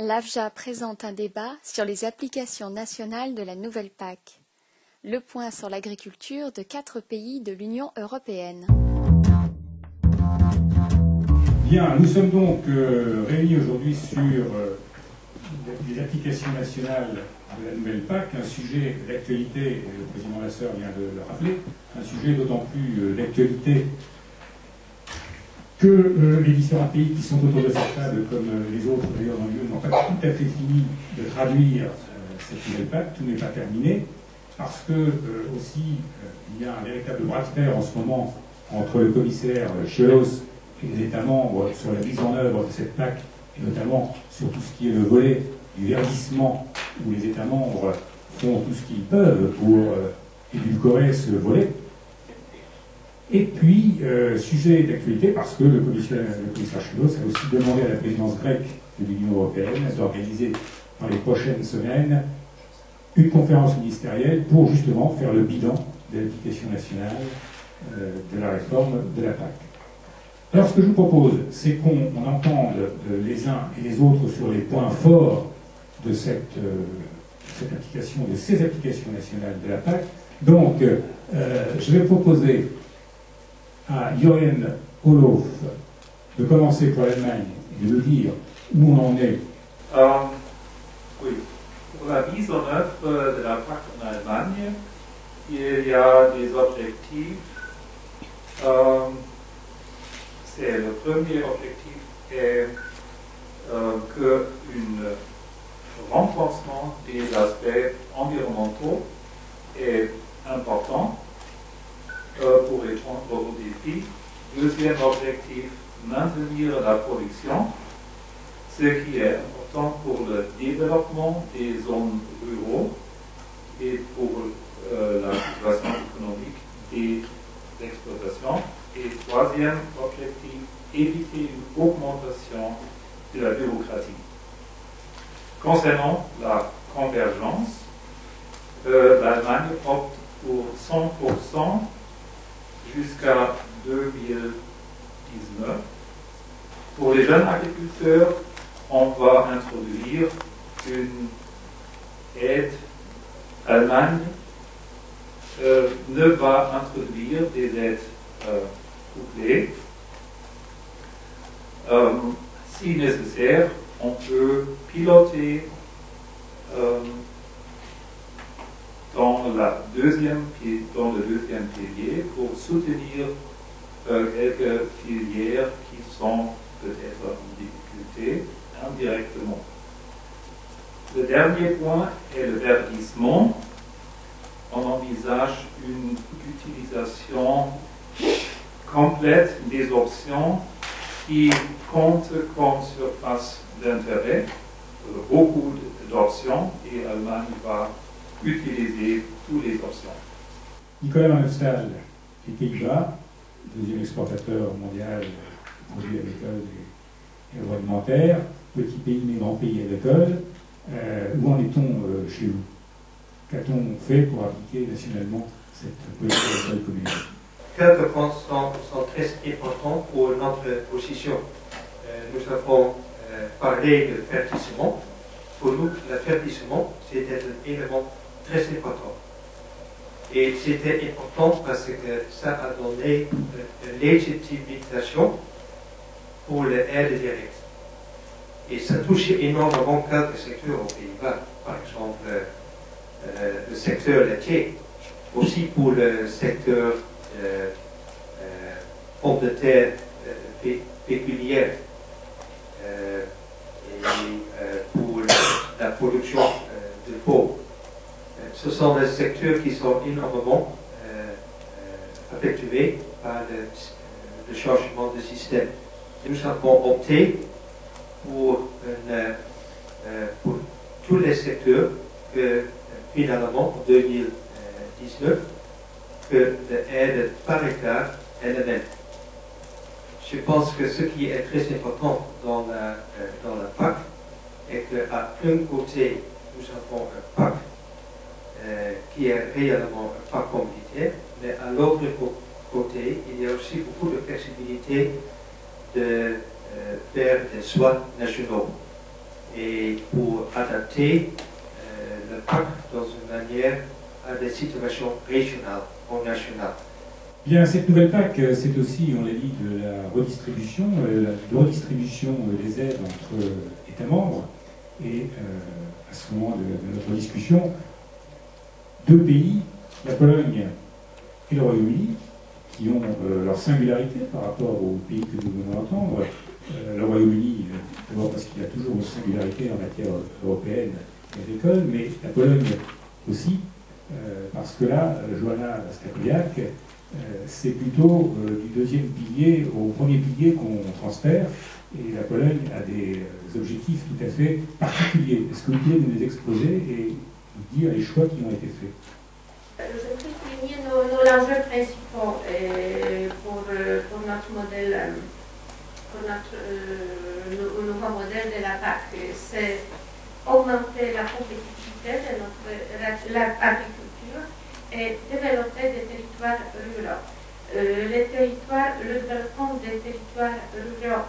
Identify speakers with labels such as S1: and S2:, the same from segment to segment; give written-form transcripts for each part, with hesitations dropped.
S1: L'AFJA présente un débat sur les applications nationales de la nouvelle PAC. Le point sur l'agriculture de 4 pays de l'Union européenne.
S2: Bien, nous sommes donc réunis aujourd'hui sur les applications nationales de la nouvelle PAC, un sujet d'actualité, le président Lasseur vient de le rappeler, un sujet d'autant plus d'actualité que les différents pays qui sont autour de cette table, comme les autres d'ailleurs dans le lieu, n'ont pas tout à fait fini de traduire cette nouvelle PAC, tout n'est pas terminé, parce que aussi il y a un véritable bras de fer en ce moment entre le commissaire Ciolos et les États membres sur la mise en œuvre de cette PAC, et notamment sur tout ce qui est le volet du verdissement, où les États membres font tout ce qu'ils peuvent pour édulcorer ce volet. Et puis, sujet d'actualité, parce que le commissaire Ciolos a aussi demandé à la présidence grecque de l'Union européenne d'organiser dans les prochaines semaines une conférence ministérielle pour justement faire le bilan de l'application nationale de la réforme de la PAC. Alors, ce que je vous propose, c'est qu'on entende les uns et les autres sur les points forts de cette application, de ces applications nationales de la PAC. Donc, je vais proposer à Johan Olof de commencer pour l'Allemagne et de nous dire où on en est.
S3: Oui. Pour la mise en œuvre de la PAC en Allemagne, il y a des objectifs. Le premier objectif est qu'un renforcement des aspects environnementaux est important pour répondre aux défis. Deuxième objectif, maintenir la production, ce qui est important pour le développement des zones rurales et pour la situation économique des exploitations. Et troisième objectif, éviter une augmentation de la bureaucratie. Concernant la convergence, l'Allemagne opte pour 100% jusqu'à 2019. Pour les jeunes agriculteurs, on va introduire une aide. L'Allemagne ne va introduire des aides couplées. Si nécessaire, on peut piloter dans le deuxième pilier pour soutenir quelques filières qui sont peut-être en difficulté indirectement. Le dernier point est le verdissement. On envisage une utilisation complète des options qui comptent comme surface d'intérêt, beaucoup d'options, et l'Allemagne va utiliser toutes les options.
S2: Nicolas Van Hofstall, les Pays-Bas, deuxième exportateur mondial de produits agricoles et agroalimentaires, petit pays mais grand pays agricole. Où en est-on chez vous? Qu'a-t-on fait pour appliquer nationalement cette politique agricole commune?
S4: Quelques points sont très importants pour notre position. Nous avons parlé de verdissement. Pour nous, le verdissement, c'était un élément très important. Et c'était important parce que ça a donné une légitimation pour l'aide directe. Et ça touche énormément quelques secteurs aux Pays-Bas. Par exemple, le secteur laitier, aussi pour le secteur pommes de terre péculière et pour la production de peau. Ce sont des secteurs qui sont énormément affectés par le changement de système. Nous avons opté pour tous les secteurs que finalement en 2019 que l'aide par hectare est la même. Je pense que ce qui est très important dans la PAC est qu'à un côté, nous avons un PAC qui est réellement un PAC communautaire, mais à l'autre côté, il y a aussi beaucoup de flexibilité de faire des choix nationaux. Et adapter le PAC dans une manière à des situations régionales ou nationales.
S2: Bien, cette nouvelle PAC, c'est aussi, on l'a dit, de la redistribution des aides entre États membres. Et à ce moment de notre discussion, deux pays, la Pologne et le Royaume-Uni, qui ont leur singularité par rapport aux pays que nous venons d'entendre. Le Royaume-Uni, d'abord parce qu'il y a toujours une singularité en matière européenne et agricole, mais la Pologne aussi, parce que là, Joanna Stachowiak, c'est plutôt du deuxième pilier au premier pilier qu'on transfère, et la Pologne a des objectifs tout à fait particuliers. Est-ce que vous pouvez nous les exposer et nous dire les choix qui ont été faits?
S5: Je voudrais souligner nos enjeux principaux pour notre modèle, pour notre nouveau modèle de la PAC. C'est augmenter la compétitivité de notre agriculture et développer des territoires ruraux. Le développement des territoires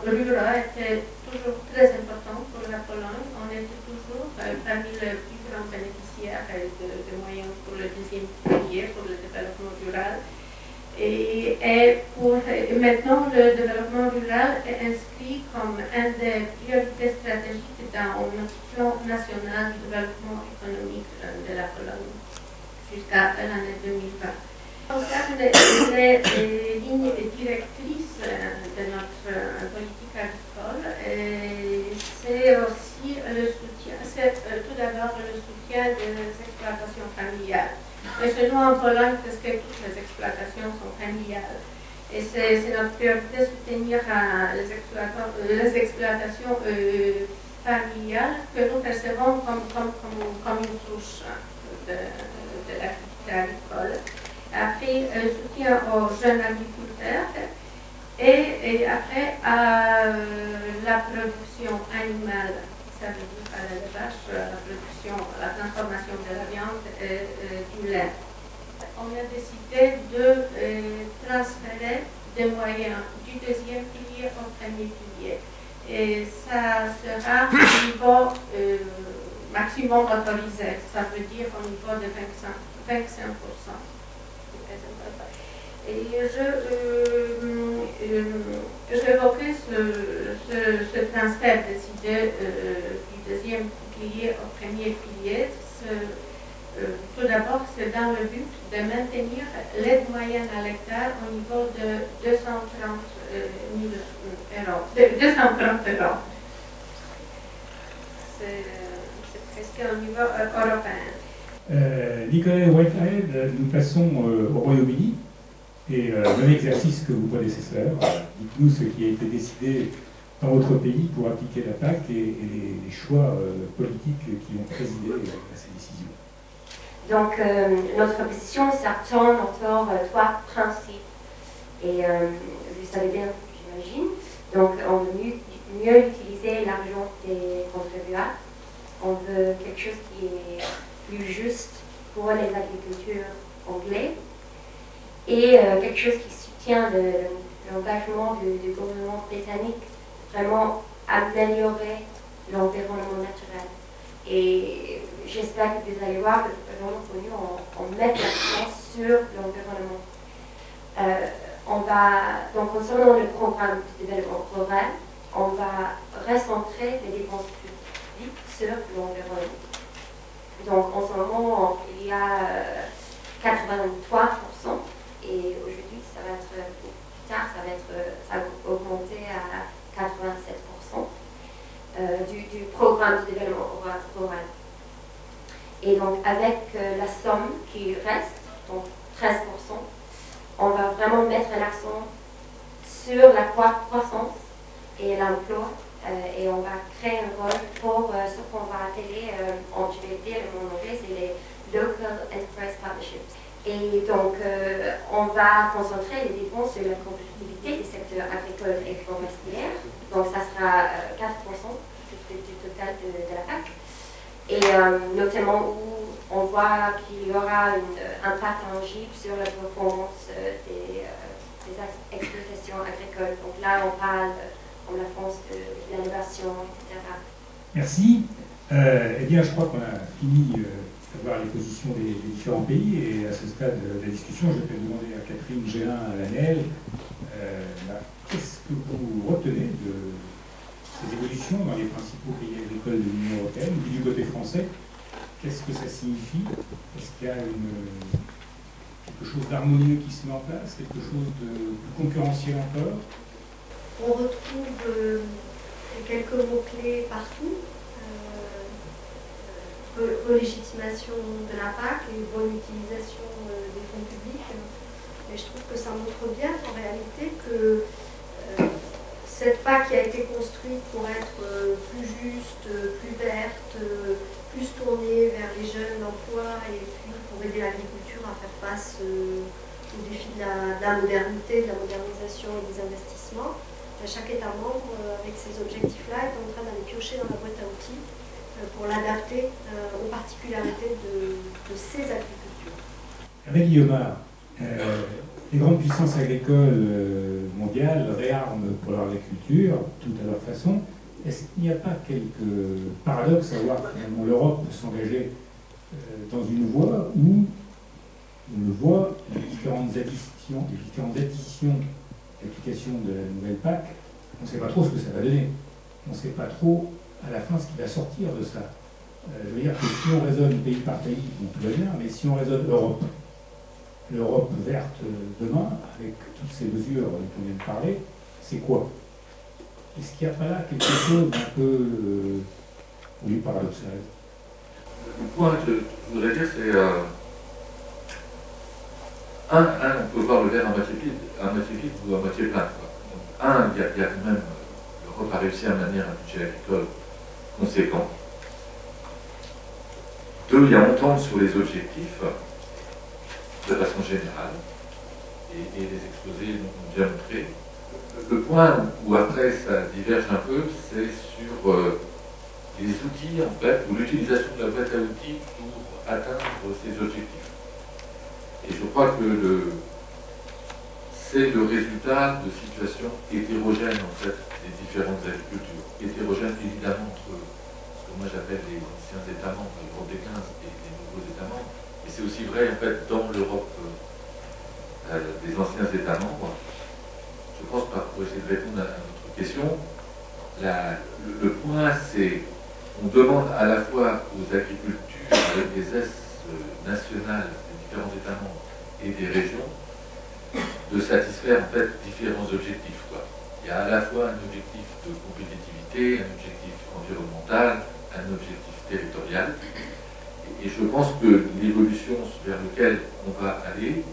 S5: ruraux était toujours très important pour la Pologne. On était toujours parmi les plus grands bénéficiaires de moyens pour le deuxième pilier, pour le développement rural. Et maintenant, le développement rural est inscrit comme une des priorités stratégiques dans notre plan national de développement économique de la Pologne jusqu'à l'année 2020. Concerne les lignes directrices de notre politique agricole, c'est aussi le soutien, c'est tout d'abord le soutien des exploitations familiales. Mais chez nous en Pologne, presque toutes les exploitations sont familiales. Et c'est notre priorité de soutenir les exploitations familiales que nous percevons comme une souche de l'activité agricole. Après, soutien aux jeunes agriculteurs et après à la production animale, ça veut dire à l'élevage, la production, la transformation de la viande et du lait. On a décidé de transférer des moyens du deuxième pilier au premier pilier. Et ça sera au niveau maximum autorisé, ça veut dire au niveau de 25%. Et j'évoquais ce transfert décidé du deuxième pilier au premier pilier. Tout d'abord, c'est dans le but de maintenir l'aide moyenne à l'hectare au niveau de 230 000 euros. 230 euros. C'est presque au niveau européen.
S2: Nicolas Whitehead, nous passons au Royaume-Uni et même exercice que vos prédécesseurs. Dites-nous ce qui a été décidé dans votre pays pour appliquer la PAC et les choix politiques qui ont présidé à ces décisions.
S6: Donc, notre position s'attend autour de trois principes. Et vous savez bien, j'imagine. Donc, on veut mieux utiliser l'argent des contribuables. On veut quelque chose qui est plus juste pour les agriculteurs anglais et quelque chose qui soutient l'engagement du gouvernement britannique, vraiment améliorer l'environnement naturel. Et j'espère que vous allez voir que le gouvernement connu, on met l'accent sur l'environnement. Donc concernant le programme de développement rural, on va recentrer les dépenses publiques sur l'environnement. Donc en ce moment, il y a 83%, et aujourd'hui, ça va être plus tard, ça va augmenter à 87% du programme de développement rural. Et donc avec la somme qui reste, donc 13%, on va vraiment mettre l'accent sur la croissance et l'emploi. Et on va créer un rôle pour ce qu'on va appeler, je vais dire en anglais, c'est les Local Enterprise Partnerships. Et donc, on va concentrer les dépenses sur la compétitivité du secteur agricole et forestier. Donc, ça sera 4% du total de la PAC. Et notamment où on voit qu'il y aura un impact tangible sur la performance des exploitations agricoles. Donc là, on parle, comme la France, de l'innovation, etc.
S2: Merci. Eh bien, je crois qu'on a fini d'avoir les positions des différents pays, et à ce stade de la discussion, je vais demander à Catherine Géhin-Lanel, qu'est-ce que vous retenez de ces évolutions dans les principaux pays agricoles de l'Union européenne, et du côté français, qu'est-ce que ça signifie? Est-ce qu'il y a quelque chose d'harmonieux qui se met en place, quelque chose de plus concurrentiel encore?
S6: On retrouve quelques mots-clés partout. Relégitimation de la PAC et bonne utilisation des fonds publics. Et je trouve que ça montre bien en réalité que cette PAC qui a été construite pour être plus juste, plus verte, plus tournée vers les jeunes d'emploi et puis pour aider l'agriculture à faire face aux défis de la modernité, de la modernisation et des investissements. Chaque État membre, avec ces objectifs-là, est en train d'aller piocher dans la boîte à outils pour l'adapter aux particularités de ces agricultures.
S2: Avec Guillaumard, les grandes puissances agricoles mondiales réarment pour leur agriculture, tout à leur façon. Est-ce qu'il n'y a pas quelques paradoxes à voir que finalement l'Europe peut s'engager dans une voie où on le voit, les différentes additions d'application de la nouvelle PAC, on ne sait pas trop ce que ça va donner. On ne sait pas trop à la fin ce qui va sortir de ça. Je veux dire que si on raisonne pays par pays, on peut bien, mais si on raisonne l'Europe verte demain, avec toutes ces mesures dont on vient de parler, c'est quoi? Est-ce qu'il n'y a pas là quelque chose d'un peu paradoxal?
S3: Le point que je voudrais dire, c'est on peut voir le verre à moitié vide ou à moitié plein. Donc, il y a quand même, l'Europe a réussi à maintenir un budget agricole conséquent. 2, il y a entendre sur les objectifs de façon générale et les exposés l'ont bien montré. Le point où après ça diverge un peu, c'est sur les outils en fait, ou l'utilisation de la boîte à outils pour atteindre ces objectifs. Et je crois que c'est le résultat de situations hétérogènes en fait des différentes agricultures. Hétérogènes évidemment entre ce que moi j'appelle les anciens États membres, l'Europe des 15 et les nouveaux États membres, mais c'est aussi vrai en fait dans l'Europe des anciens États membres. Je pense, pour essayer de répondre à notre question, le point c'est on demande à la fois aux agricultures avec des aides nationales des différents États membres et des régions de satisfaire en fait différents objectifs. Il y a à la fois un objectif de compétitivité, un objectif environnemental, un objectif territorial. Et je pense que l'évolution vers laquelle on va aller,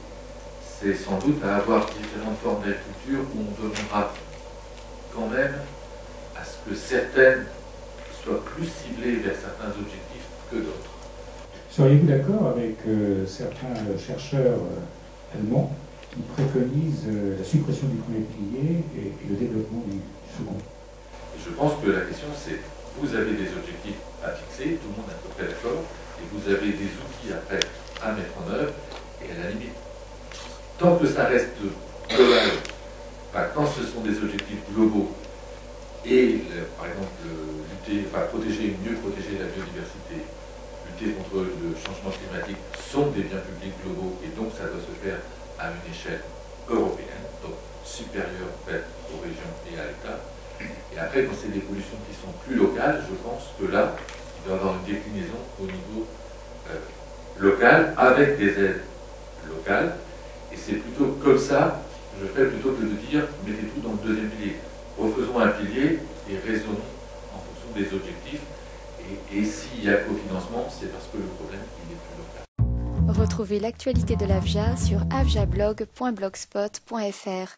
S3: c'est sans doute à avoir différentes formes d'agriculture où on demandera quand même à ce que certaines soient plus ciblées vers certains objectifs que d'autres.
S2: Seriez-vous d'accord avec certains chercheurs allemands qui préconisent la suppression du premier pilier et le développement du second?
S3: Je pense que la question c'est, vous avez des objectifs à fixer, tout le monde est à peu près d'accord, et vous avez des outils après à mettre en œuvre, et à la limite, tant que ça reste global, quand ce sont des objectifs globaux, et par exemple mieux protéger la biodiversité, lutter contre le changement climatique sont des biens publics globaux, et donc ça doit se faire à une échelle européenne, donc supérieure en fait aux régions et à l'État. Et après, quand c'est des pollutions qui sont plus locales, je pense que là, il doit y avoir une déclinaison au niveau local, avec des aides locales, et c'est plutôt comme ça que je ferais, plutôt que de dire mettez tout dans le deuxième pilier. Refaisons un pilier et raisonnons en fonction des objectifs, et s'il y a cofinancement, c'est parce que le problème il est plus local.
S1: Retrouvez l'actualité de l'AFJA sur afjablog.blogspot.fr.